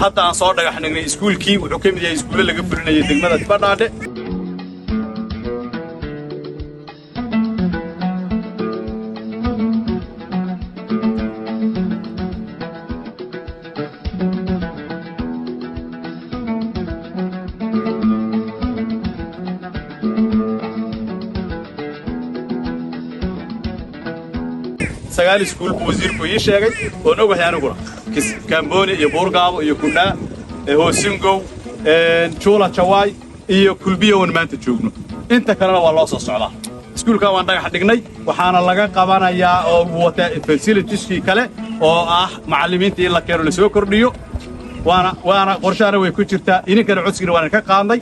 hadda aan soo dhagaxnay iskuulkii wuxuu ka mid yahay iskuulo laga fulinayay degmada Badhaadhe sagaal iskuul wasiirku ii sheegay oo nagu waxyaanaguna Kamboni iyo Boorgaabo iyo Kuna Hoosingow Chula Chawai iyo Kulbiyo oo maanta joogno inta kalena waa loo soo socdaa iskuulka waan dhagax dhignay waxaana laga qabanayaa oo wata facilities kale oo ah macallimiinta in la keeno la soo kordhiyo waana qorshaana way ku jirtaa idinkana codsiga waan ka qaadnay